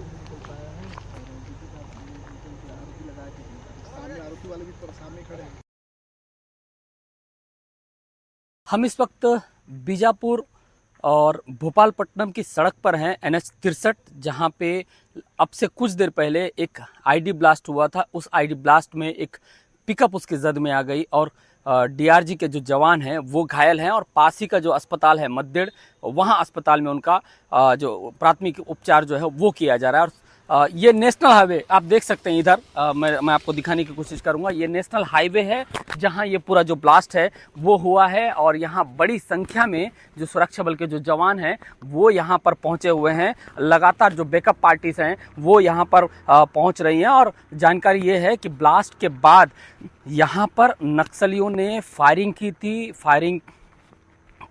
निकल पाया है और जिसके साथ उनके आरोपी लगाए थे सामने आरोपी वाले भी सामने खड़े हैं। हम इस वक्त बीजापुर और भोपालपट्टनम की सड़क पर हैं, NH 63, जहां पे अब से कुछ देर पहले एक आईडी ब्लास्ट हुआ था। उस आईडी ब्लास्ट में एक पिकअप उसकी जद में आ गई और DRG के जो जवान हैं वो घायल हैं और पास ही का जो अस्पताल है मद्देड़, वहां अस्पताल में उनका जो प्राथमिक उपचार जो है वो किया जा रहा है। और ये नेशनल हाईवे आप देख सकते हैं इधर, मैं आपको दिखाने की कोशिश करूंगा। ये नेशनल हाईवे है जहां ये पूरा जो ब्लास्ट है वो हुआ है और यहां बड़ी संख्या में जो सुरक्षा बल के जो जवान हैं वो यहां पर पहुंचे हुए हैं। लगातार जो बैकअप पार्टीज हैं वो यहां पर पहुंच रही हैं और जानकारी ये है कि ब्लास्ट के बाद यहां पर नक्सलियों ने फायरिंग की थी। फायरिंग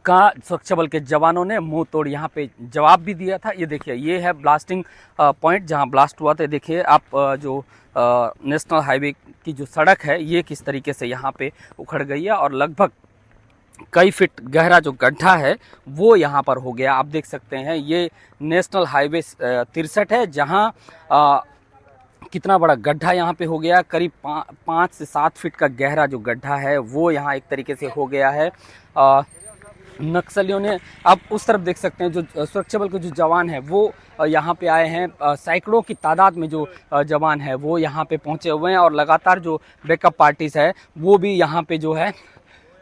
का सुरक्षा बल के जवानों ने मुंह तोड़ यहाँ पे जवाब भी दिया था। ये देखिए, ये है ब्लास्टिंग पॉइंट जहाँ ब्लास्ट हुआ था। देखिए आप जो नेशनल हाईवे की जो सड़क है ये किस तरीके से यहाँ पे उखड़ गई है और लगभग कई फीट गहरा जो गड्ढा है वो यहाँ पर हो गया। आप देख सकते हैं ये नेशनल हाईवे 63 है जहाँ कितना बड़ा गड्ढा यहाँ पे हो गया। करीब 5 से 7 फीट का गहरा जो गड्ढा है वो यहाँ एक तरीके से हो गया है। नक्सलियों ने, आप उस तरफ देख सकते हैं जो सुरक्षा बल के जो जवान हैं वो यहाँ पे आए हैं। सैकड़ों की तादाद में जो जवान है वो यहाँ पे पहुँचे हुए हैं और लगातार जो बैकअप पार्टीज है वो भी यहाँ पे जो है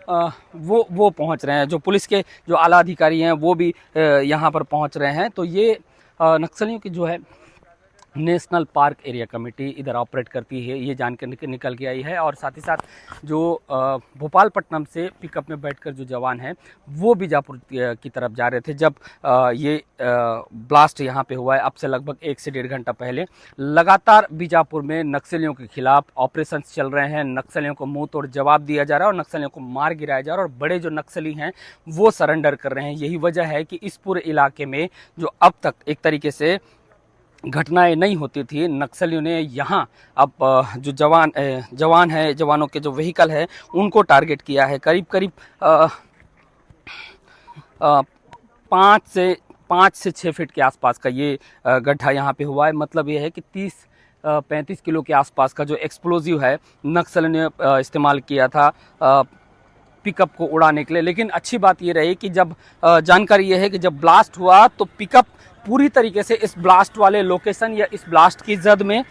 वो पहुँच रहे हैं। जो पुलिस के जो आला अधिकारी हैं वो भी यहाँ पर पहुँच रहे हैं। तो ये नक्सलियों की जो है नेशनल पार्क एरिया कमेटी इधर ऑपरेट करती है, ये जानकर निकल के आई है। और साथ ही साथ जो भोपालपट्टनम से पिकअप में बैठकर जो जवान हैं वो बीजापुर की तरफ जा रहे थे जब ये ब्लास्ट यहाँ पे हुआ है। अब से लगभग 1 से 1.5 घंटा पहले लगातार बीजापुर में नक्सलियों के खिलाफ ऑपरेशंस चल रहे हैं। नक्सलियों को मुंह तोड़ जवाब दिया जा रहा है और नक्सलियों को मार गिराया जा रहा है और बड़े जो नक्सली हैं वो सरेंडर कर रहे हैं। यही वजह है कि इस पूरे इलाके में जो अब तक एक तरीके से घटनाएं नहीं होती थी, नक्सलियों ने यहाँ अब जो जवान है, जवानों के जो व्हीकल है उनको टारगेट किया है। करीब 5 से 6 फीट के आसपास का ये गड्ढा यहाँ पे हुआ है। मतलब ये है कि 30-35 किलो के आसपास का जो एक्सप्लोजिव है नक्सलियों ने इस्तेमाल किया था पिकअप को उड़ाने के लिए। लेकिन अच्छी बात ये रही कि जब जानकारी ये है कि जब ब्लास्ट हुआ तो पिकअप पूरी तरीके से इस ब्लास्ट वाले लोकेशन या इस ब्लास्ट की जद में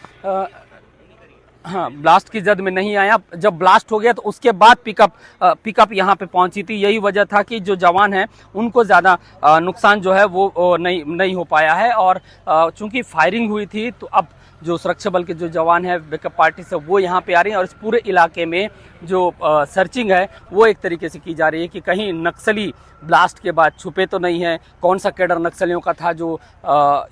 ब्लास्ट की जद में नहीं आया। जब ब्लास्ट हो गया तो उसके बाद पिकअप यहाँ पे पहुंची थी। यही वजह था कि जो जवान हैं उनको ज़्यादा नुकसान जो है वो नहीं हो पाया है। और चूंकि फायरिंग हुई थी तो अब जो सुरक्षा बल के जो जवान हैं बैकअप पार्टी से वो यहाँ पे आ रही हैं और इस पूरे इलाके में जो सर्चिंग है वो एक तरीके से की जा रही है कि कहीं नक्सली ब्लास्ट के बाद छुपे तो नहीं है। कौन सा कैडर नक्सलियों का था जो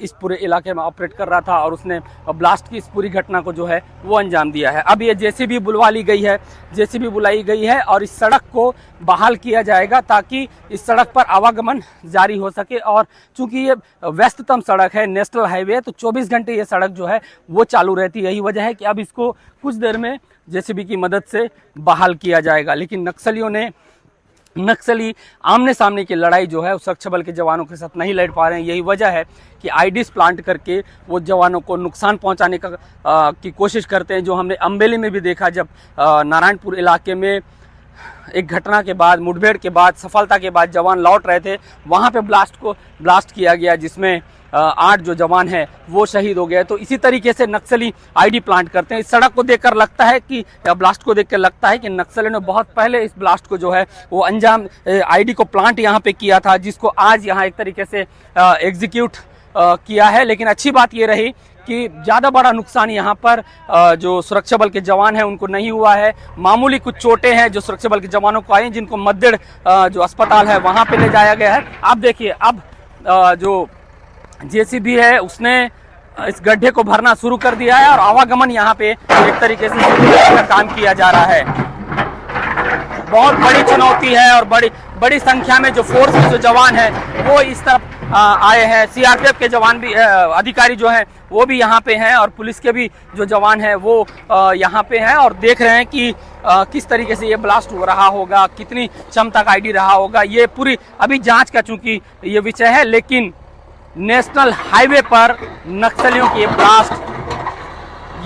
इस पूरे इलाके में ऑपरेट कर रहा था और उसने ब्लास्ट की इस पूरी घटना को जो है वो अंजाम दिया है। अब ये जेसीबी बुलवा ली गई है, जेसीबी बुलाई गई है और इस सड़क को बहाल किया जाएगा ताकि इस सड़क पर आवागमन जारी हो सके। और चूंकि ये व्यस्ततम सड़क है, नेशनल हाईवे है, तो 24 घंटे ये सड़क जो है वो चालू रहती है। यही वजह है कि अब इसको कुछ देर में जेसीबी की मदद से बहाल किया जाएगा। लेकिन नक्सली आमने सामने की लड़ाई जो है सुरक्षा बल के जवानों के साथ नहीं लड़ पा रहे हैं। यही वजह है कि आईडीज प्लांट करके वो जवानों को नुकसान पहुंचाने की कोशिश करते हैं। जो हमने अम्बेली में भी देखा, जब नारायणपुर इलाके में एक घटना के बाद, मुठभेड़ के बाद, सफलता के बाद जवान लौट रहे थे, वहां पे ब्लास्ट किया गया जिसमें 8 जो जवान हैं वो शहीद हो गए। तो इसी तरीके से नक्सली आईडी प्लांट करते हैं। इस सड़क को देखकर लगता है कि, या ब्लास्ट को देखकर लगता है कि नक्सलियों ने बहुत पहले इस ब्लास्ट को जो है वो अंजाम आईडी को प्लांट यहाँ पे किया था, जिसको आज यहाँ एक तरीके से एग्जीक्यूट किया है। लेकिन अच्छी बात ये रही कि ज़्यादा बड़ा नुकसान यहाँ पर जो सुरक्षा बल के जवान हैं उनको नहीं हुआ है। मामूली कुछ चोटें हैं जो सुरक्षा बल के जवानों को आई, जिनको मद्देड़ जो अस्पताल है वहाँ पे ले जाया गया है। आप देखिए, अब जो जेसीबी है उसने इस गड्ढे को भरना शुरू कर दिया है और आवागमन यहाँ पे एक तरीके से का काम किया जा रहा है। बहुत बड़ी चुनौती है और बड़ी संख्या में जो फोर्स के जो जवान हैं वो इस तरफ आए हैं। सीआरपीएफ के जवान भी, अधिकारी जो हैं वो भी यहाँ पे हैं और पुलिस के भी जो जवान हैं वो यहाँ पे हैं और देख रहे हैं कि किस तरीके से ये ब्लास्ट हो रहा होगा, कितनी क्षमता का आईडी रहा होगा। ये पूरी अभी जांच का चूंकि ये विषय है, लेकिन नेशनल हाईवे पर नक्सलियों की ब्लास्ट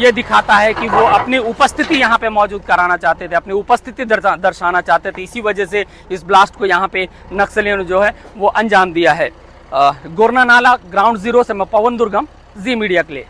ये दिखाता है कि वो अपनी उपस्थिति यहाँ पे मौजूद कराना चाहते थे, अपनी उपस्थिति दर्शाना चाहते थे। इसी वजह से इस ब्लास्ट को यहाँ पे नक्सलियों ने जो है वो अंजाम दिया है। गोरना नाला ग्राउंड जीरो से मैं पवन दुर्गम, जी मीडिया के लिए।